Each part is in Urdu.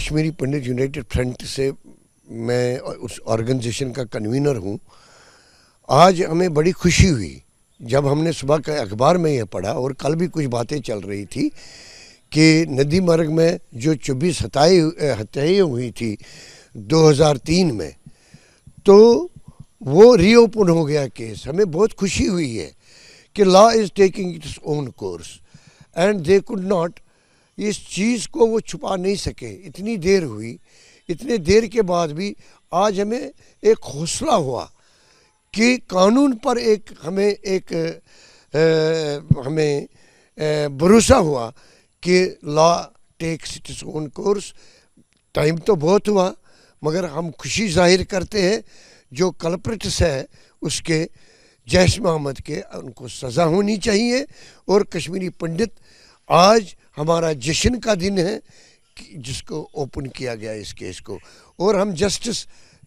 کشمیری پنڈت یونائٹڈ فرنٹ سے میں اس آرگنائزیشن کا کنوینر ہوں. آج ہمیں بڑی خوشی ہوئی جب ہم نے صبح کا اخبار میں یہ پڑھا, اور کل بھی کچھ باتیں چل رہی تھی کہ ندی مرگ میں جو 24 ہتھیائیں ہوئی تھی 2003 میں, تو وہ ری اوپن ہو گیا کیس. ہمیں بہت خوشی ہوئی ہے کہ law is taking its own course and they could not, اس چیز کو وہ چھپا نہیں سکے. اتنی دیر ہوئی, اتنے دیر کے بعد بھی آج ہمیں ایک حوصلہ ہوا کہ قانون پر ہمیں بھروسہ ہوا کہ law takes its own course. Time تو بہت ہوا مگر ہم خوشی ظاہر کرتے ہیں. جو کلپریٹس ہے اس کے, جیش محمد کے, ان کو سزا ہونی چاہیے. اور کشمیری پنڈت آج ہمارا جشن کا دن ہے جس کو اوپن کیا گیا اس کیس کو. اور ہم جسٹس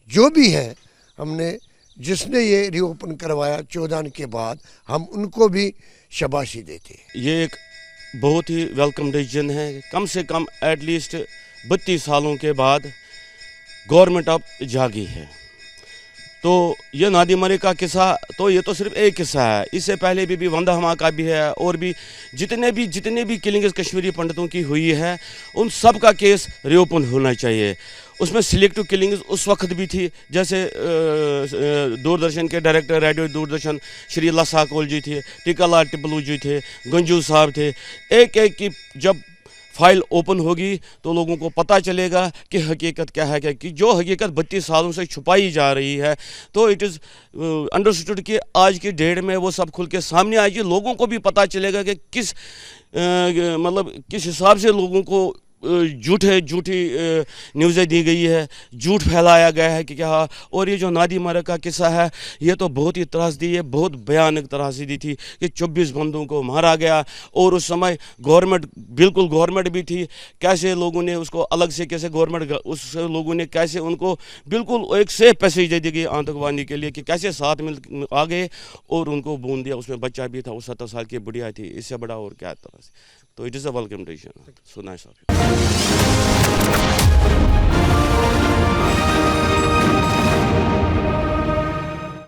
جو بھی ہیں, ہم نے جس نے یہ ری اوپن کروایا 14 کے بعد, ہم ان کو بھی شاباشی دیتے ہیں. یہ ایک بہت ہی ویلکم ڈیسیجن ہے. کم سے کم ایٹ لیسٹ 32 سالوں کے بعد گورنمنٹ اب جاگی ہے. تو یہ نادی مرگ کا قصہ تو یہ تو صرف ایک قصہ ہے. اس سے پہلے بھی وندہ دھماکہ بھی ہے, اور بھی جتنے بھی کلنگز کشمیری پنڈتوں کی ہوئی ہے ان سب کا کیس ری اوپن ہونا چاہیے. اس میں سلیکٹو کلنگز اس وقت بھی تھی, جیسے دوردرشن کے ڈائریکٹر ریڈیو دوردرشن شری لسا کول جی تھے, ٹیکا لال ٹپلو جی تھے, گنجو صاحب تھے. ایک کی جب فائل اوپن ہوگی تو لوگوں کو پتہ چلے گا کہ حقیقت کیا ہے, کہ جو حقیقت 32 سالوں سے چھپائی جا رہی ہے. تو اٹ از انڈرسٹوڈ کہ آج کی ڈیٹ میں وہ سب کھل کے سامنے آئے گی. لوگوں کو بھی پتہ چلے گا کہ کس حساب سے لوگوں کو جھوٹی نیوزیں دی گئی ہے, جھوٹ پھیلایا گیا ہے کہ کیا. اور یہ جو نادی مرگ کا قصہ ہے یہ تو بہت ہی ترازی ہے, بہت بھیانک ترازی تھی کہ 24 بندوں کو مارا گیا. اور اس سمے گورنمنٹ بھی تھی. کیسے لوگوں نے اس کو الگ سے لوگوں نے کیسے ان کو بالکل ایک سیف پیسیج دے دی گئی آتنکوادی کے لیے, کہ کیسے ساتھ مل آ گئے اور ان کو بون دیا. اس میں بچہ بھی تھا, وہ 70 سال کی بڑھیا تھی. اس سے بڑا اور کیا ترازی. تو it is a welcome decision. So nice of you.